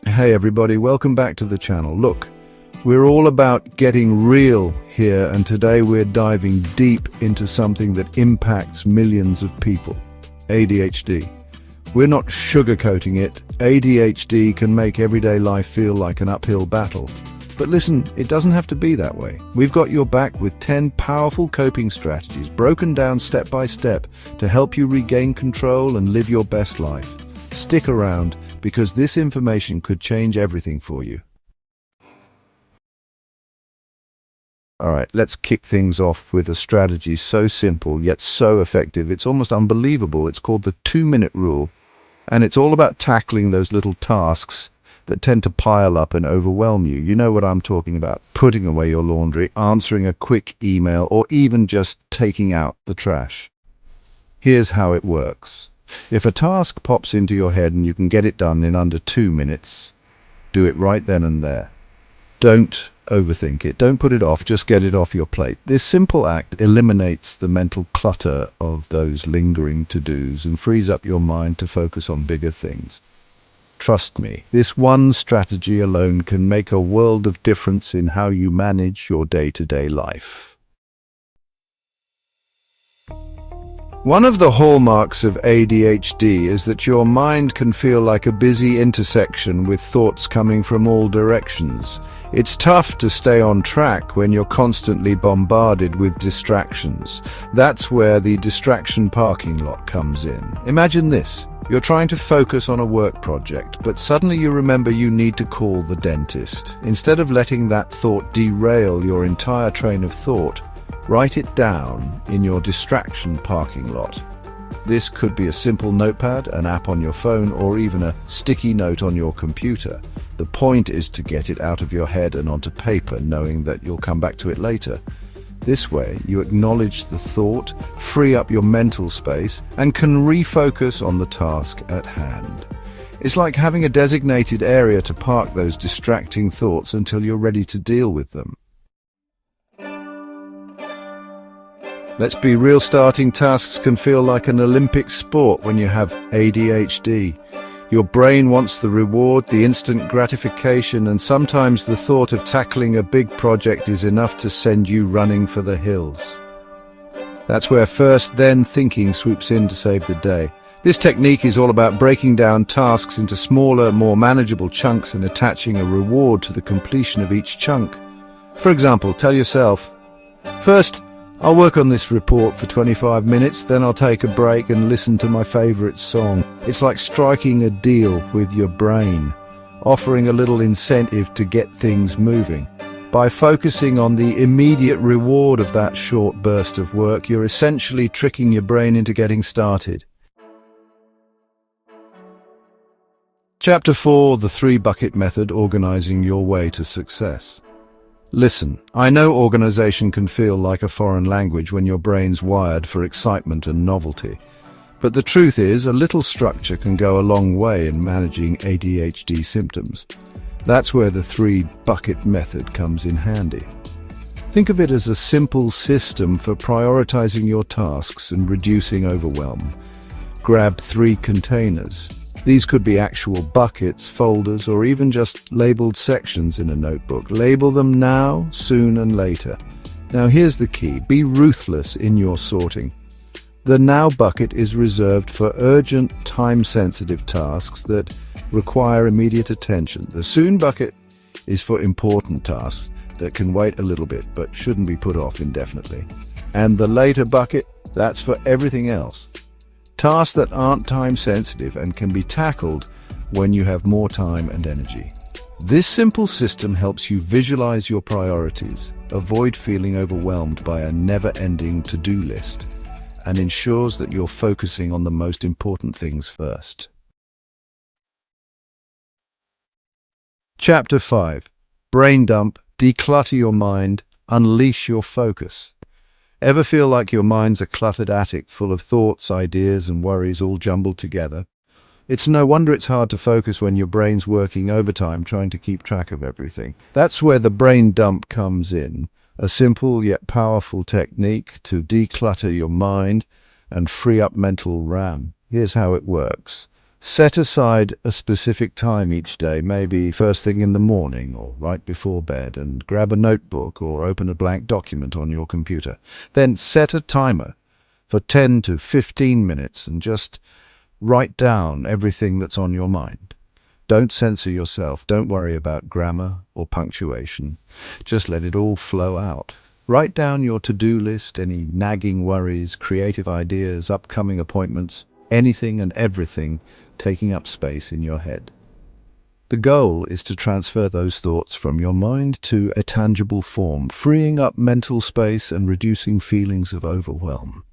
Hey everybody, welcome back to the channel. Look, we're all about getting real here, and today we're diving deep into something that impacts millions of people. ADHD. We're not sugarcoating it. ADHD can make everyday life feel like an uphill battle. But listen, it doesn't have to be that way. We've got your back with 10 powerful coping strategies broken down step by step to help you regain control and live your best life. Stick around, because this information could change everything for you. All right, let's kick things off with a strategy so simple yet so effective. It's almost unbelievable. It's called the 2-minute rule, and it's all about tackling those little tasks that tend to pile up and overwhelm you. You know what I'm talking about. Putting away your laundry, answering a quick email, or even just taking out the trash. Here's how it works. If a task pops into your head and you can get it done in under 2 minutes, do it right then and there. Don't overthink it. Don't put it off. Just get it off your plate. This simple act eliminates the mental clutter of those lingering to-dos and frees up your mind to focus on bigger things. Trust me, this one strategy alone can make a world of difference in how you manage your day-to-day life. One of the hallmarks of ADHD is that your mind can feel like a busy intersection with thoughts coming from all directions. It's tough to stay on track when you're constantly bombarded with distractions. That's where the distraction parking lot comes in. Imagine this. You're trying to focus on a work project, but suddenly you remember you need to call the dentist. Instead of letting that thought derail your entire train of thought, write it down in your distraction parking lot. This could be a simple notepad, an app on your phone, or even a sticky note on your computer. The point is to get it out of your head and onto paper, knowing that you'll come back to it later. This way, you acknowledge the thought, free up your mental space, and can refocus on the task at hand. It's like having a designated area to park those distracting thoughts until you're ready to deal with them. Let's be real, starting tasks can feel like an Olympic sport when you have ADHD. Your brain wants the reward, the instant gratification, and sometimes the thought of tackling a big project is enough to send you running for the hills. That's where first then thinking swoops in to save the day. This technique is all about breaking down tasks into smaller, more manageable chunks and attaching a reward to the completion of each chunk. For example, tell yourself, first, I'll work on this report for 25 minutes, then I'll take a break and listen to my favorite song. It's like striking a deal with your brain, offering a little incentive to get things moving. By focusing on the immediate reward of that short burst of work, you're essentially tricking your brain into getting started. Chapter 4, The 3-Bucket Method, Organizing Your Way to Success. Listen, I know organization can feel like a foreign language when your brain's wired for excitement and novelty. But the truth is, a little structure can go a long way in managing ADHD symptoms. That's where the 3-bucket method comes in handy. Think of it as a simple system for prioritizing your tasks and reducing overwhelm. Grab 3 containers. These could be actual buckets, folders, or even just labeled sections in a notebook. Label them now, soon, and later. Now here's the key. Be ruthless in your sorting. The now bucket is reserved for urgent, time-sensitive tasks that require immediate attention. The soon bucket is for important tasks that can wait a little bit but shouldn't be put off indefinitely. And the later bucket, that's for everything else. Tasks that aren't time-sensitive and can be tackled when you have more time and energy. This simple system helps you visualize your priorities, avoid feeling overwhelmed by a never-ending to-do list, and ensures that you're focusing on the most important things first. Chapter 5. Brain Dump, Declutter Your Mind, Unleash Your Focus. Ever feel like your mind's a cluttered attic full of thoughts, ideas, and worries all jumbled together? It's no wonder it's hard to focus when your brain's working overtime trying to keep track of everything. That's where the brain dump comes in, a simple yet powerful technique to declutter your mind and free up mental RAM. Here's how it works. Set aside a specific time each day, maybe first thing in the morning or right before bed, and grab a notebook or open a blank document on your computer. Then set a timer for 10 to 15 minutes and just write down everything that's on your mind. Don't censor yourself. Don't worry about grammar or punctuation. Just let it all flow out. Write down your to-do list, any nagging worries, creative ideas, upcoming appointments, anything and everything taking up space in your head. The goal is to transfer those thoughts from your mind to a tangible form, freeing up mental space and reducing feelings of overwhelm.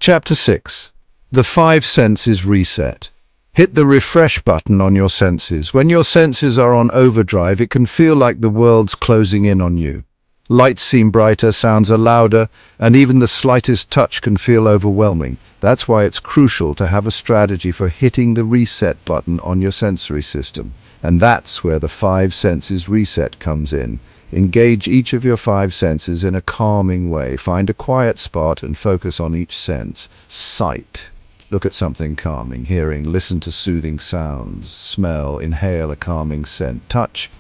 Chapter 6. The 5 Senses Reset. Hit the refresh button on your senses. When your senses are on overdrive, it can feel like the world's closing in on you. Lights seem brighter, sounds are louder, and even the slightest touch can feel overwhelming. That's why it's crucial to have a strategy for hitting the reset button on your sensory system. And that's where the 5 Senses Reset comes in. Engage each of your 5 senses in a calming way. Find a quiet spot and focus on each sense. Sight. Look at something calming. Hearing. Listen to soothing sounds. Smell. Inhale a calming scent. Touch.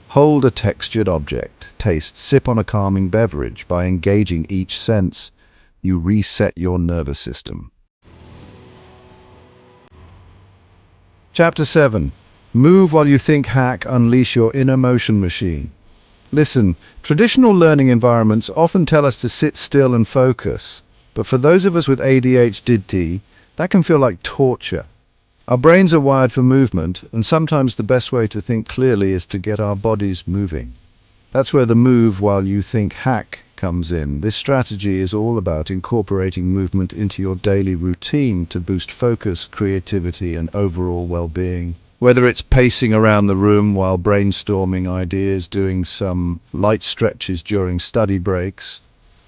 Hold a textured object. Taste. Sip on a calming beverage. By engaging each sense, you reset your nervous system. Chapter 7. Move while you think. Hack. Unleash your inner motion machine. Listen, traditional learning environments often tell us to sit still and focus, but for those of us with ADHD, that can feel like torture. Our brains are wired for movement, and sometimes the best way to think clearly is to get our bodies moving. That's where the move while you think hack comes in. This strategy is all about incorporating movement into your daily routine to boost focus, creativity, and overall well-being. Whether it's pacing around the room while brainstorming ideas, doing some light stretches during study breaks,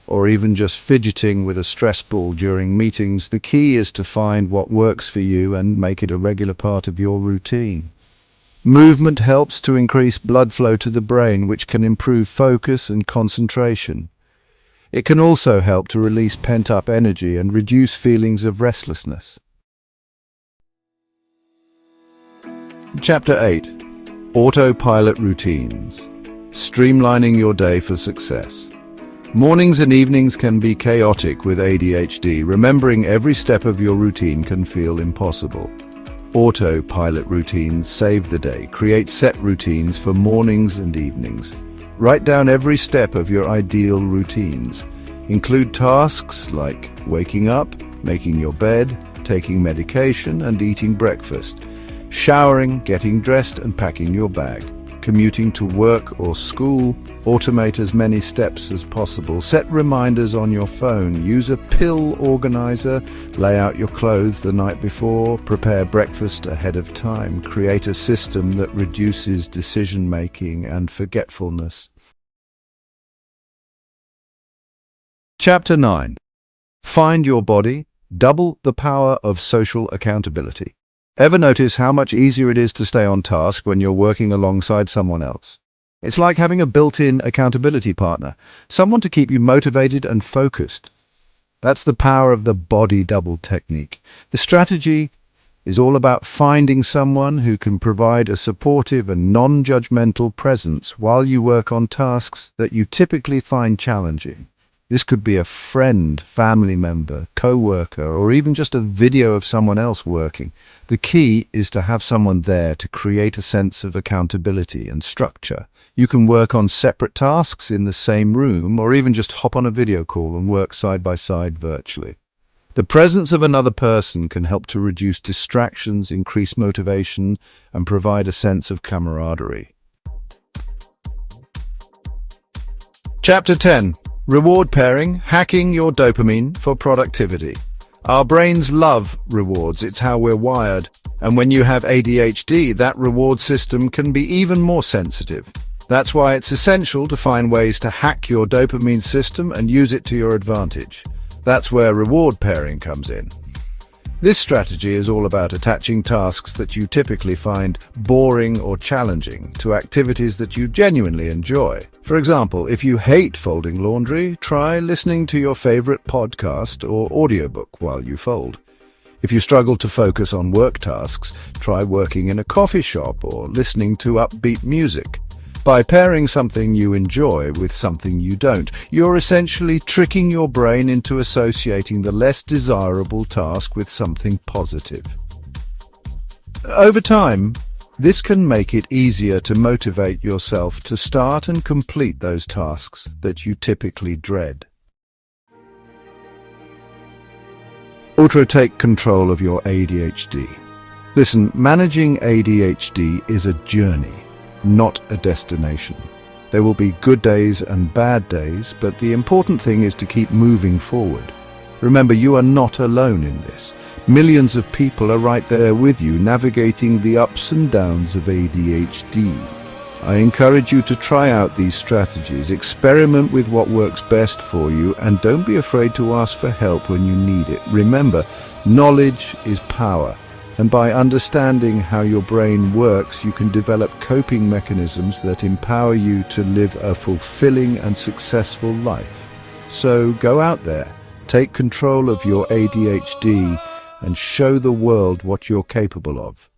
or even just fidgeting with a stress ball during meetings, the key is to find what works for you and make it a regular part of your routine. Movement helps to increase blood flow to the brain, which can improve focus and concentration. It can also help to release pent-up energy and reduce feelings of restlessness. Chapter 8. Autopilot Routines. Streamlining your day for success. Mornings and evenings can be chaotic with ADHD. Remembering every step of your routine can feel impossible. Autopilot routines save the day. Create set routines for mornings and evenings. Write down every step of your ideal routines. Include tasks like waking up, making your bed, taking medication, and eating breakfast. Showering, getting dressed, and packing your bag. Commuting to work or school, automate as many steps as possible. Set reminders on your phone. Use a pill organizer. Lay out your clothes the night before. Prepare breakfast ahead of time. Create a system that reduces decision-making and forgetfulness. Chapter 9. Find your body. Double the power of social accountability. Ever notice how much easier it is to stay on task when you're working alongside someone else? It's like having a built-in accountability partner, someone to keep you motivated and focused. That's the power of the body double technique. The strategy is all about finding someone who can provide a supportive and non-judgmental presence while you work on tasks that you typically find challenging. This could be a friend, family member, co-worker, or even just a video of someone else working. The key is to have someone there to create a sense of accountability and structure. You can work on separate tasks in the same room, or even just hop on a video call and work side by side virtually. The presence of another person can help to reduce distractions, increase motivation, and provide a sense of camaraderie. Chapter 10. Reward pairing, hacking your dopamine for productivity. Our brains love rewards, it's how we're wired. And when you have ADHD, that reward system can be even more sensitive. That's why it's essential to find ways to hack your dopamine system and use it to your advantage. That's where reward pairing comes in. This strategy is all about attaching tasks that you typically find boring or challenging to activities that you genuinely enjoy. For example, if you hate folding laundry, try listening to your favorite podcast or audiobook while you fold. If you struggle to focus on work tasks, try working in a coffee shop or listening to upbeat music. By pairing something you enjoy with something you don't, you're essentially tricking your brain into associating the less desirable task with something positive. Over time, this can make it easier to motivate yourself to start and complete those tasks that you typically dread. Take control of your ADHD. Listen, managing ADHD is a journey, not a destination. There will be good days and bad days, but the important thing is to keep moving forward. Remember, you are not alone in this. Millions of people are right there with you, navigating the ups and downs of ADHD. I encourage you to try out these strategies, experiment with what works best for you, and don't be afraid to ask for help when you need it. Remember, knowledge is power, and by understanding how your brain works, you can develop coping mechanisms that empower you to live a fulfilling and successful life. So go out there, take control of your ADHD, and show the world what you're capable of.